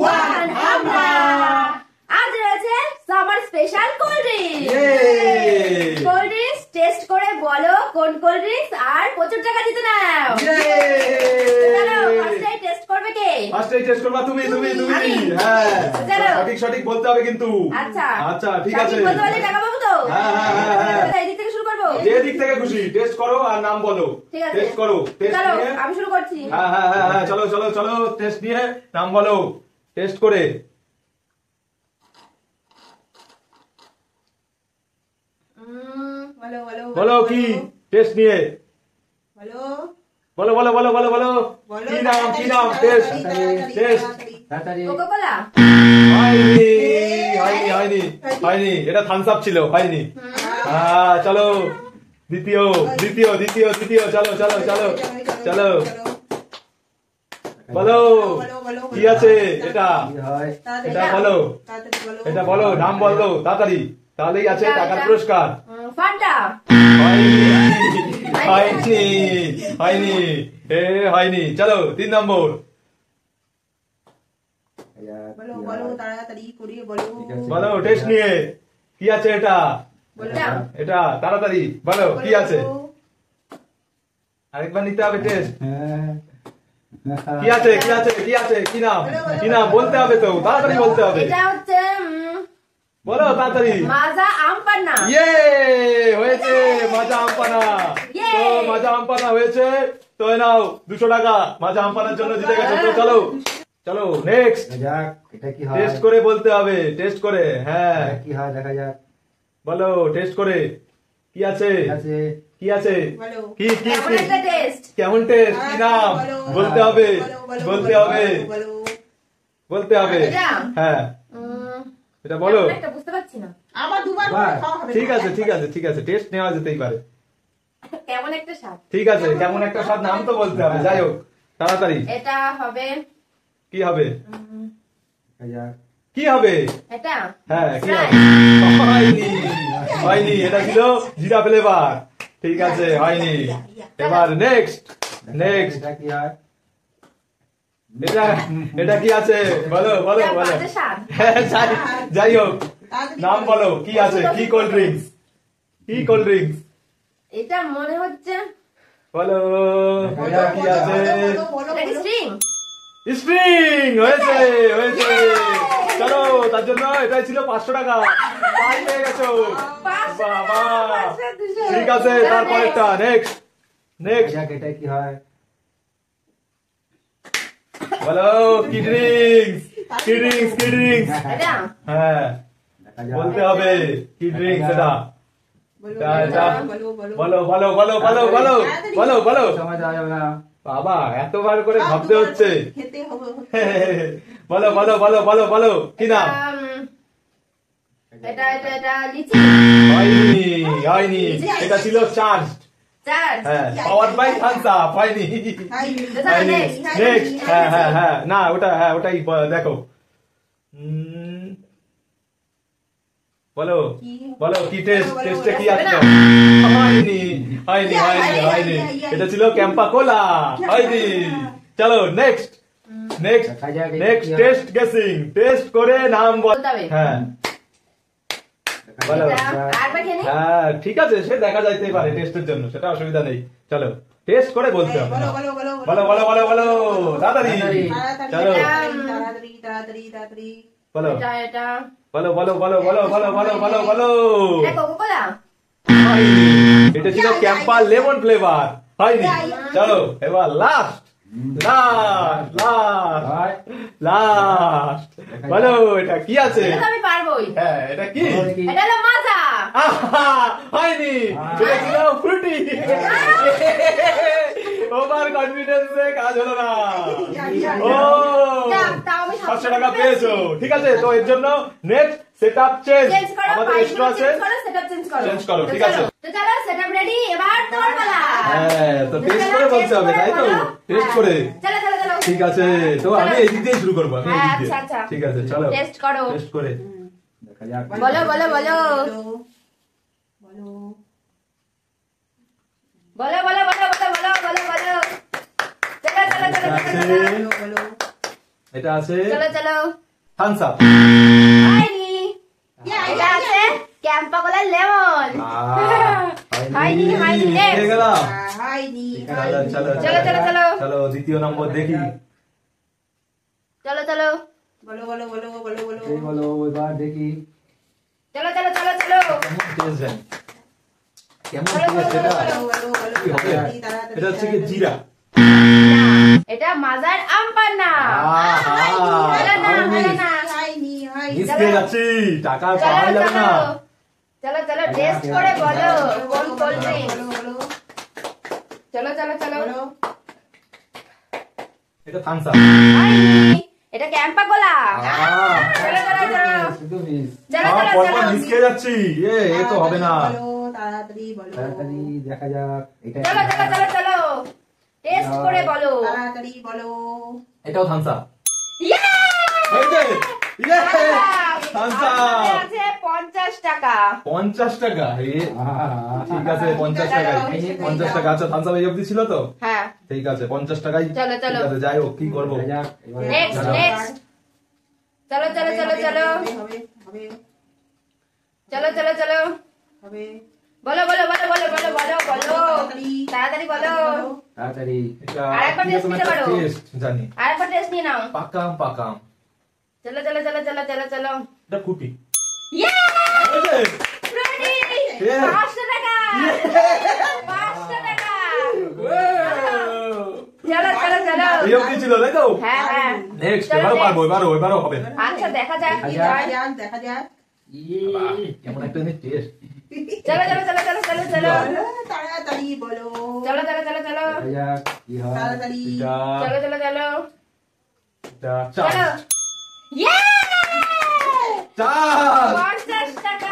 One আমরা আজ রয়েছে summer special cold drinks. Cold drinks test করে বলো কোন কোল্ড ড্রিঙ্কস আর প্রচুর টাকা জিতে নাও। চলো ফার্স্টে টেস্ট করবে কে? ফার্স্টে টেস্ট করবা তুমি। হ্যাঁ সঠিক বলতে হবে কিন্তু। আচ্ছা ঠিক আছে, বলতে পারলে টাকা পাবো তো। হ্যাঁ এই দিক থেকে শুরু করব। যে দিক থেকে খুশি টেস্ট করো আর নাম বলো। টেস্ট করো, টেস্ট নিয়ে আমি শুরু করছি। হ্যাঁ চলো টেস্ট নিয়ে নাম বলো টেস্ট করে। বলো কি টেস্ট নিয়ে বলো কি নাম টেস্ট কোকা-কোলা। হয়নি এটা থামস আপ ছিল, হয়নি। হ্যাঁ চলো দ্বিতীয় চলো বলো কি আছে এটা বলো নাম বলো তাড়াতাড়ি, তাহলেই আছে টাকার পুরস্কার। ফান্টা। হয়নি চলো 3 নম্বর বলো টেস্ট নিয়ে কি আছে এটা তাড়াতাড়ি বলো কি আছে, আরেকবার নিতে হবে টেস্ট। কি আছে কি নাম বলতে হবে তো, তাড়াতাড়ি বলতে হবে। এটা হচ্ছে বলো তাড়াতাড়ি। মাজা আম পান্না। হয়েছে মাজা আম পান্না। তো মাজা আম পান্না হয়েছে, তো নাও 200 টাকা মাজা আম পান্নার জন্য জিতে গেছো। তো চলো নেক্সট এটা কি হয় টেস্ট করে বলতে হবে, টেস্ট করে। হ্যাঁ কি হয় দেখা যাক, বলো টেস্ট করে কি আছে কি কেমন একটা টেস্ট? কেমন টেস্ট কি নাম বলতে হবে হ্যাঁ এটা বলো। একটা বুঝতে পারছি না। আবার দুবার খাওয়া হবে। ঠিক আছে টেস্ট নেওয়া যেতেই পারে। কেমন একটা স্বাদ। ঠিক আছে কেমন একটা স্বাদ নাম তো বলতে হবে। যাই হোক তাড়াতাড়ি এটা হবে কি হবে এটা হ্যাঁ কি হবে? হয়নি এটা ছিল জিরা ফ্লেভার। ঠিক আছে হয়নি। এবার নেক্সট এটা কি হয় এটা কি আছে বলো বাজে স্বাদ। হ্যাঁ যাই হোক নাম বলো কি আছে, কি কোল্ড ড্রিঙ্কস এটা মনে হচ্ছে বলো কি আছে। এটা কি স্ট্রিং? স্প্রিং হয়েছে। চলো তার জন্য এটাই ছিল 500 টাকা পেয়ে গেছো। বাবা ঠিক আছে তারপরেরটা নেক্সট এটা কি হয় বলো কি ড্রিঙ্কস এটা হ্যাঁ বলতে হবে কি ড্রিঙ্কস এটা বলো সময় দেওয়া যাবে না, বাবা এতবার করে ভাবতে হচ্ছে। খেতে হবে। বলো কি নাম। এটা লিচি। হয়নি এটা ছিল চার্জ। হ্যাঁ পাওয়ার বাই থামস আপ। হয়নি নেক্সট হ্যাঁ না ওটাই দেখো। বলো কি টেস্টে কি আছে। হয়নি এটা ছিল ক্যাম্পা কোলা। হয়নি চলো নেক্সট টেস্ট গেসিং টেস্ট করে নাম বল। হ্যাঁ বলো হ্যাঁ ঠিক আছে সে দেখা যাইতেই পারে টেস্টের জন্য, সেটা অসুবিধা নেই। চলো টেস্ট করে বলতে হবে। বলো তাড়াতাড়ি চলো বলো কোকা-কোলা। এটা ছিল ক্যাম্পা লেমন ফ্লেভার। হয়নি চলো এবার লাস্ট বলো এটা কি আছে। আমি পারবোই। হ্যাঁ এটা কি। এটা হলো মাজা। হয়নি এটা ছিল ফ্রুটি। ওভার কনফিডেন্সে কাজ হলো না। ও 500 টাকা পেয়েছো। ঠিক আছে তো এর জন্য নেক্সট সেটআপ চেঞ্জ আমাদের এক্সট্রা আছে। চেঞ্জ করো ঠিক আছে। তো চলো সেটআপ রেডি, এবার তোমার পালা। হ্যাঁ তো টেস্ট করে বলতে হবে তাই তো, টেস্ট করে। চলো ঠিক আছে তো আমি এই দিক দিয়ে শুরু করব। আচ্ছা ঠিক আছে চলো টেস্ট করো। টেস্ট করে দেখা যাক বলো চলো এটা আছে চলো চলো থামস আপ। হয়নি। এটা আছে ক্যাম্পা কোলা লেমন। হয়নি হয়নি হয়ে গেল। হয়নি চলো চলো চলো চলো চলো চলো দ্বিতীয় নম্বর দেখি। চলো চলো বলো বলো বলো বলো বলো এই বলো এবার দেখি চলো চলো চলো চলো কেমন টেস্ট জানি, কেমন চলো, টেস্ট চলো, এটা? বলো বলো বলো কি হবে? তাড়াতাড়ি, তাড়াতাড়ি, এটা হচ্ছে কি জিরা। না, এটা মাজার আমপান্না। হলো না হলো না হয়নি হয়নি মিস খেয়ে যাচ্ছি, টাকা আর চলো পাওয়া যাবে চলো না। চলো চলো টেস্ট করে বলো কোন কোল্ড ড্রিঙ্ক। বলো বলো চলো চলো চলো বলো এটা থামস আপ। হয়নি। এটা ক্যাম্পা কোলা। চলো চলো চলো শুধু মিস। চলো চলো পরপর চলো মিস খেয়ে যাচ্ছি, এ তো হবে না। বলো তাড়াতাড়ি বলো তাড়াতাড়ি দেখা যাক এটা চলো চলো চলো চলো টেস্ট করে বলো। তাড়াতাড়ি বলো এটাও থামস আপ। ইয়ে! হয়েছে, ইয়ে! Thums Up. আমাদের আছে 50 টাকা। 50 টাকা, ঠিক আছে 50 টাকাই, 50 টাকা। আচ্ছা থামস আপ এই অবধি ছিল তো, হ্যাঁ ঠিক আছে 50 টাকাই। চলো, চলো। ঠিক আছে, যাই হোক কি করবো। দেখা যাক এবার নেক্সট দাঁড়াও। নেক্সট চলো চলো চলো চলো হবে হবে হবে চলো চলো চলো হবে বলো বলো বলো বলো বলো বলো বলো তাড়াতাড়ি। তাড়াতাড়ি বলো। তাড়াতাড়ি এটা আরেকবার কি taste রকম নিতে একটা পারো। taste জানি, আরেকবার টেস্ট নিয়ে নাও। পাকাম পাকাম। চলো চলো চলো চলো চলো চলো এটা ফুটি। ইয়ে! হয়েছে? ফ্রুটি! Yeah! 500 টাকা 500 টাকা। চলো চলো চলো এই অবধি ছিল তাই তো। হ্যাঁ হ্যাঁ নেক্সট চলো, এবারও next। পারবো, এবারও হবে। আচ্ছা দেখা যাক কি দেখা হয়। দেখা যাক কেমন একটা টেস্ট। চলো চলো চলো চলো চলো চলো বলো তাড়াতাড়ি বলো চলো চলো চলো চলো দেখা যাক কি হয় তাড়াতাড়ি এটা চলো চলো চলো এটা চলো চাট। ইয়ে! চাট 50 টাকা।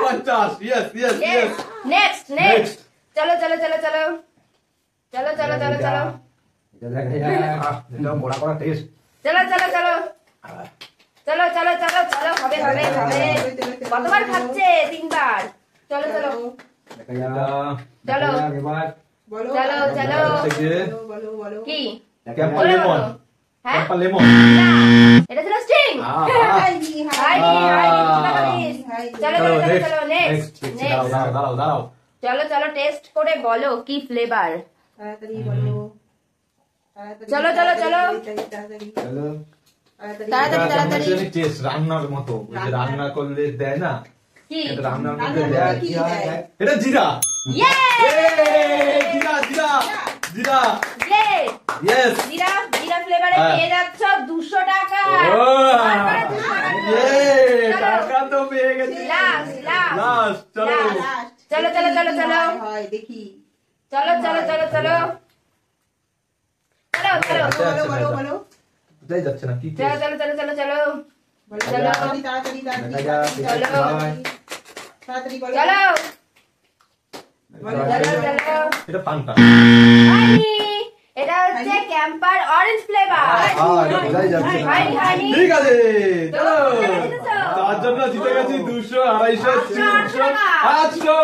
50। Yes yes yes. Next next চলো চলো চলো চলো চলো চলো চলো চলো এটা দেখা যাক এটা বড়া করা টেস্ট। চলো চলো চলো চলো চলো চলো চলো হবে হবে হবে কতবার খাচ্ছে 3বার চলো চলো দেখা যাক চলো। দেখা যাক এবার বলো চলো, চলো। বলো বলো বলো কি ক্যাম্পা বলো, লেমন, বলো। হ্যাঁ ক্যাম্পা লেমন। না এটা ছিল স্টিং। হয়নি হাইনি হাইনি চলো চলো চলো চলো নেক্সট চলো নেক্সট নেক্সট দাঁড়াও দাঁড়াও দাঁড়াও দাঁড়াও। চলো চলো টেস্ট করে বলো কি ফ্লেভার। তাড়াতাড়ি বলো তাড়াতাড়ি চলো, চলো, চলো। তাড়াতাড়ি চলো তাড়াতাড়ি, তাড়াতাড়ি। টেস্ট রান্নার মতো, ওই যে রান্না করলে দেয় না, কি এটা রান্নার মধ্যে রান্নার দেয়। মধ্যে কি দেয়? এটা জিরা। ইয়ে জিরা জিরা জিরা। ইয়ে ইয়েস। জিরা জিরা ফ্লেভারে হ্যাঁ। পেয়ে যাচ্ছ 200 টাকা। ও তারপরে 200 টাকা। ইয়ে চলো। টাকা তো পেয়ে গেছি। লাস্ট লাস্ট লাস্ট চলো। Last। চলো, চলো, চলো, চলো। হয় দেখি চলো চলো চলো চলো চলো চলো আচ্ছা, বলো আচ্ছা, বলো আচ্ছা। বলো যাই যাচ্ছে না কি চলো taste? চলো চলো চলো চলো বলো চলো। তাড়াতাড়ি তাড়াতাড়ি দেখা যাক চলো। কি হয় তাড়াতাড়ি বলো চলো বলো, চলো বলো। চলো এটা পান্তা। হাইনি এটা হচ্ছে ক্যাম্পার অরেঞ্জ ফ্লেভার। এটা বোঝাই যাচ্ছে না। হাইনি হাইনি ঠিক আছে চলো, চলো। চলো, জিতেছো। তার জন্য জিতে গেছি 200, 250, 300, 800।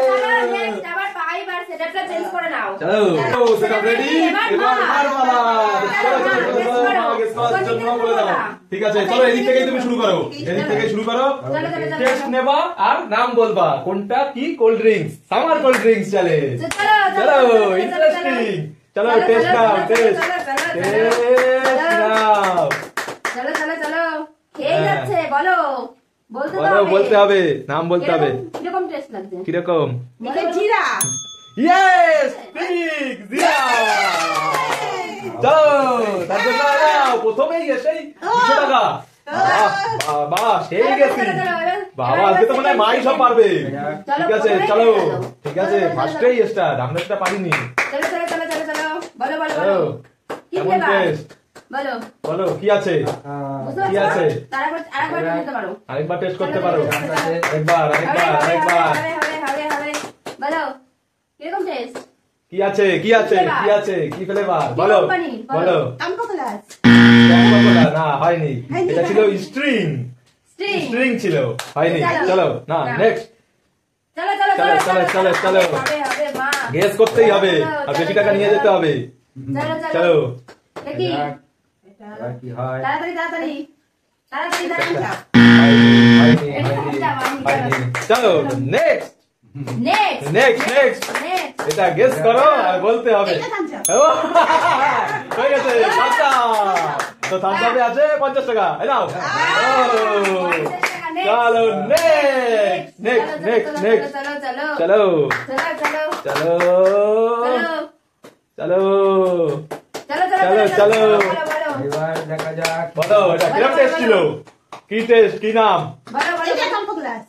চলো নেক্সট আবার 5 আর সেটআপটা চেঞ্জ করে নাও। চলো সেটা রেডি। এবার মারমালা। চলো চলো চলো চলো মা গেস করার জন্য বলে দাও। ঠিক আছে চলো এদিক থেকেই তুমি শুরু করো, এদিক থেকে শুরু করো। চলো চলো চলো টেস্ট নেবা আর নাম বলবা কোনটা কি। Cold drinks, summer cold drinks চলে। চলো ইন্টারেস্টিং। চলো টেস্ট নাও, টেস্ট নাও। চলো চলো চলো খেয়ে হ্যাঁ। যাচ্ছে বলো বলতে তো বলো, হবে। বলতে হবে, নাম বলতে হবে। কিরকম টেস্ট লাগছে কিরকম? দেখে জিরা ইয়েস ঠিক জিরা। চলো তার জন্য নাও প্রথমেই এসেই 200 টাকা। বাহ বাহ সেই গেছি বাবা, আজকে তো মনে হয় মাই সব পারবে। ঠিক আছে চলো ঠিক আছে ফার্স্টেই স্টার্ট, আমরা সেটা পারিনি। চলো চলো চলো চলো চলো বলো বলো চলো বলো কি কেমন ফ্লেভার টেস্ট বলো বলো কি আছে। বুঝতে কি পারছো আছে? তারপর আরেকবার খেতে পারো আরেকবার টেস্ট করতে পারো। চলো, চলো, চলো। একবার আরেকবার আরেকবার। হবে বলো কিরকম টেস্ট কি আছে কি আছে কি আছে কি ফ্লেভার বলো company? বলো। বলো। আমকো ক্লাস কোকা-কোলা, না হয়নি, হয়নি, এটা ছিল স্ট্রিং। স্টিং স্ট্রিং ছিল, হয়নি। চলো। চলো না না। নেক্সট চলো চলো চলো, চলো, চলো, চলো। হবে হবে মা গেস করতেই হবে চলো, আর বেশি চলো, টাকা চলো, নিয়ে চলো। যেতে হবে। চলো চলো দেখি এবার কি হয় তাড়াতাড়ি তাড়াতাড়ি তাড়াতাড়ি তাড়াতাড়ি হয়নি চলো next next next next next এটা গেস করো আর বলতে হবে এটা থামস আপ। ও, হয়ে গেছে থামস আপ। তো থামস আপে আছে 50 টাকা এই নাও ও, চলো নেক্সট নেক্সট নেক্সট নেক্সট চলো চলো চলো চলো চলো চলো চলো চলো চলো। এবার দেখা যাক বলো এটা কিরম টেস্ট ছিল কি টেস্ট কি নাম বলো বলো এটা কম্পো গ্লাস।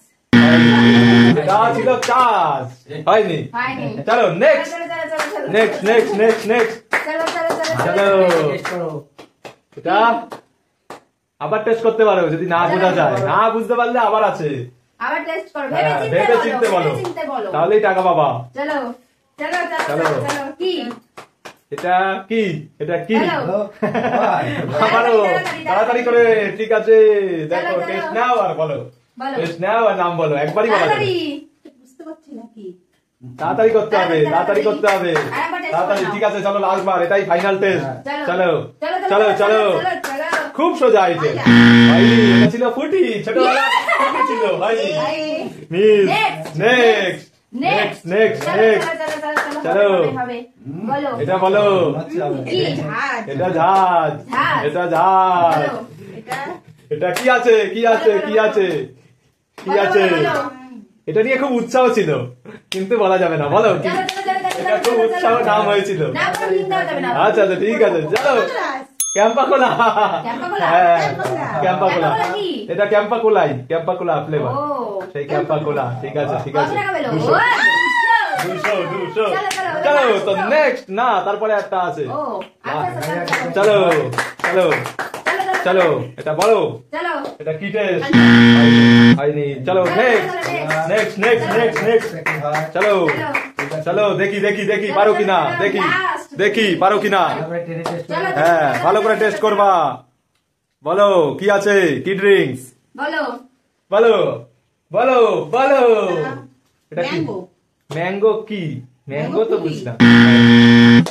এটা ছিল চাষ হয়নি হয়নি চলো নেক্সট চলো চলো চলো চলো নেক্সট নেক্সট নেক্সট নেক্সট চলো চলো চলো চলো। টেস্ট করো এটা আবার টেস্ট করতে পারো যদি না বোঝা যায় না বুঝতে পারলে আবার আছে আবার টেস্ট করো হ্যাঁ, ভেবে ভেবে চিন্তে চিনতে বলো ভেবে চিন্তে বলো তাহলেই টাকা পাবা চলো চলো চলো চলো। চলো চলো কি এটা কি এটা কি চলো। আমারও তাড়াতাড়ি করে ঠিক আছে দেখো চলো, টেস্ট চলো। নাও আর বলো বলো টেস্ট নাও আর নাম বলো একবারই বলা যাবে তাড়াতাড়ি বুঝতে পারছি না কি। তাড়াতাড়ি করতে হবে তাড়াতাড়ি করতে হবে আরেকবার test তাড়াতাড়ি করো। ঠিক আছে চলো লাস্ট বার এটাই ফাইনাল টেস্ট চলো চলো চলো চলো চলো খুব সোজা আইটেম হয়নি এটা ছিল ফুটি ছোটবেলা ফুটি ছিল হয়নি miss next next next next চলো। হবে বলো এটা বলো কি ঝাড়। এটা জাহাজ জাহাজ। এটা জাহাজ বলো এটা এটা কি আছে কি আছে কি আছে কি আছে এটা নিয়ে খুব উৎসাহ ছিল কিন্তু বলা যাবে না বলো কি চলো চলো চলো এটা খুব উৎসাহ নাম হয়েছিল না কোনো নিন্দা যাবে না আচ্ছা আচ্ছা ঠিক আছে চলো গ্লাস। ক্যাম্পা কোলা ক্যাম্পা কোলা? হ্যাঁ ক্যাম্পা ক্যাম্পা কোলা। কোলা ক্যাম্পা কোলা কি? এটা ক্যাম্পা কোলাই ক্যাম্পা কোলা ফ্লেভার ও সেই ক্যাম্পা কোলা ঠিক আছে ঠিক কত আছে টাকা পেলো 200 ও 200 চলো, চলো, চলো চলো। তো নেক্সট না তারপরে একটা আছে ও আচ্ছা আচ্ছা চলো চলো চলো এটা বলো চলো এটা কি টেস্ট হয়নি চলো নেক্সট নেক্সট নেক্সট নেক্সট কি হয় চলো চলো দেখি দেখি দেখি পারো কিনা দেখি দেখি পারো কিনা এবার টেনে টেস্ট চলো, করো হ্যাঁ ভালো করে টেস্ট করবা বলো কি আছে কি ড্রিঙ্কস বলো বলো বলো বলো এটা কি ম্যাঙ্গো। ম্যাঙ্গো কি ম্যাঙ্গো তো কি? বুঝলাম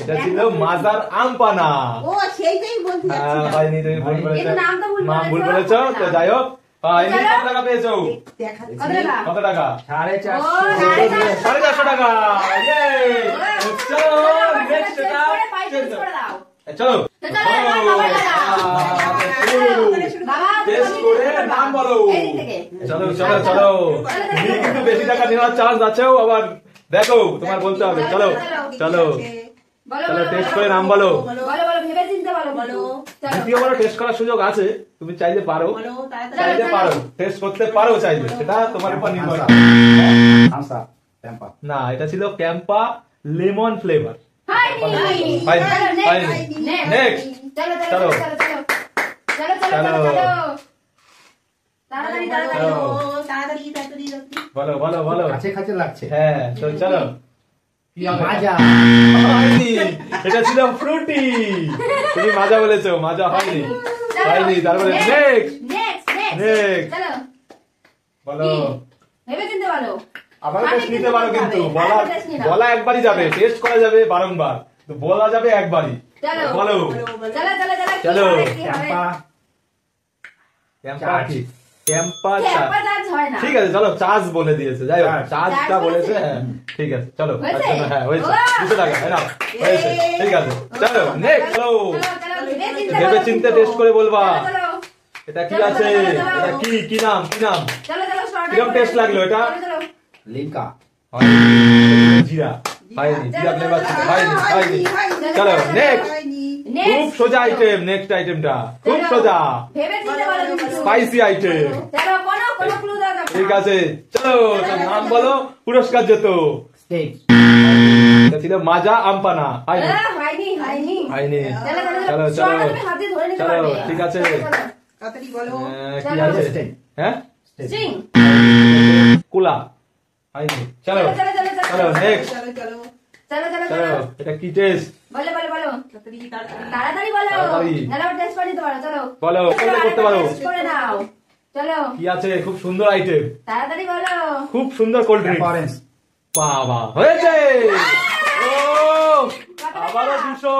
এটা ছিল মাজার আম পানা ও সেইটাই বলতে হ্যাঁ, যাচ্ছিলাম। হয়নি তুমি ভুল বলেছো কিন্তু নাম তো ভুল নাম ভুল বলেছো। বলেছো তো যাই হোক হয়নি চলো। কত টাকা পেয়েছো দেখা কত টাকা কত টাকা 450 ও, 450 450 টাকা ইয়ে চলো নেক্সট এটা চলো তো চলো, এবার মোবাইল দাও। বাবা টেস্ট করে নাম বলো এই দিক থেকে চলো চলো চলো তুমি কিন্তু বেশি টাকা নেওয়ার চান্স আছেও আবার দেখো তোমার বলতে হবে চলো চলো বলো চলো বলো, টেস্ট বলো, করে নাম বলো বলো বলো ভেবে চিন্তে বলো বলো। চলো দ্বিতীয়বার টেস্ট করার সুযোগ আছে তুমি চাইলে পারো বলো তাড়াতাড়ি। চাইলে পারো টেস্ট করতে পারো চাইলে সেটা তোমার উপর নির্ভর করে। থামস আপ ক্যাম্পা না এটা ছিল ক্যাম্পা লেমন ফ্লেভার হয়নি হয়নি, চলো, হয়নি। next, Next. চলো চলো। চলো চলো চলো চলো চলো চলো চলো তাড়াতাড়ি তাড়াতাড়ি চলো। তাড়াতাড়ি তাড়াতাড়ি তাড়াতাড়ি। বলো বলো বলো কাছে কাছে লাগছে হ্যাঁ তো চলো কি হবে? মাজা হয়নি এটা ছিল ফ্রুটি তুমি মাজা বলেছো মাজা হয়নি হয়নি তারপরে নেক্সট নেক্সট Next. চলো বলো কি? ভেবে চিন্তে বলো আবার আমি টেস্ট নিতে পারো কিন্তু হবে। বলা আবার test নিলাম। বলা একবারই যাবে টেস্ট করা যাবে বারংবার তো বলা যাবে একবারই চলো। বলো চলো চলো চলো কি চলো। হবে, কি হবে? ক্যাম্পা ক্যাম্পা কি ক্যাম্পা ক্যাম্পা চার্জ হয় না ঠিক আছে চলো চার্জ বলে দিয়েছে যাই হোক চার্জ। চার্জটা চার্জ বলেছে বলেছে? হ্যাঁ ঠিক আছে চলো হয়েছে? আচ্ছা, হ্যাঁ হয়েছে ওয়া! 200 টাকা হ্যাঁ নাও, হয়েছে ঠিক আছে চলো নেক্সট চলো চলো চলো ভেবে চিন্তে টেস্ট করে বলবা চলো এটা কি চলো, আছে চলো, চলো। এটা কি কি নাম কি নাম চলো চলো start কিরম করো। taste লাগলো এটা? চলো, চলো। লিঙ্কা জিরা হয়নি জিরা চলো, ফ্লেভার চলো, হয়নি হয়নি চলো নেক্সট Next. খুব সোজা আইটেম নেক্সট আইটেমটা খুব চলো। সোজা ভেবে চিন্তে বলো কিন্তু। স্পাইসি আইটেম চলো কোনো ক্লু দাও না ঠিক আছে চলো তো নাম বলো পুরস্কার যেত স্টেক এটা ছিল মাজা আমপানা হয়নি হয়নি হয়নি হয়নি চলো চলো চলো চলো তুমি হাতে ধরে নিতে চলো, পারবে ঠিক আছে। চলো, চলো। তাড়াতাড়ি বলো। কি চলো। আছে স্টেক হ্যাঁ String. কুলা হয়নি চলো চলো চলো চলো চলো নেক্সট চলো চলো চলো চলো চলো চলো এটা কি টেস্ট বলো বলো বলো তাড়াতাড়ি তাড়াতাড়ি। তাড়াতাড়ি বলো তাড়াতাড়ি। নাহলে আবার টেস্ট করে নিতে পারো চলো বলো কোনটা করতে পারো টেস্ট করে নাও চলো কি আছে খুব সুন্দর আইটেম তাড়াতাড়ি বলো খুব সুন্দর কোল্ড ড্রিঙ্ক অরেঞ্জ বাবা হয়েছে ও আবারও 200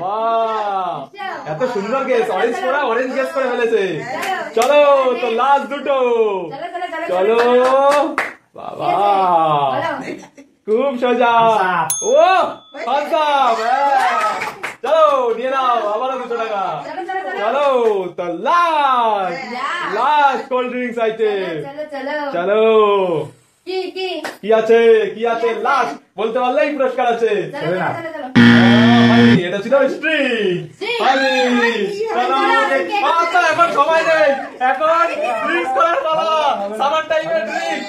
বাবা এত সুন্দর গেস, অরেঞ্জ করা অরেঞ্জ গেস করে ফেলেছে। চলো তো লাস্ট দুটো, চলো বাবা খুব সোজা। ও হাসাব, চলো নিয়ে নাও আবারও 200 টাকা। চলো তো last last cold drinks item, চলো কি আছে কি আছে লাস্ট বলতে পারলেই পুরস্কার আছে। এটা ছিল স্ট্রিং। আচ্ছা এখন সময় নেই, এখন ড্রিঙ্কস করার পালা, সামার টাইমে ড্রিঙ্ক।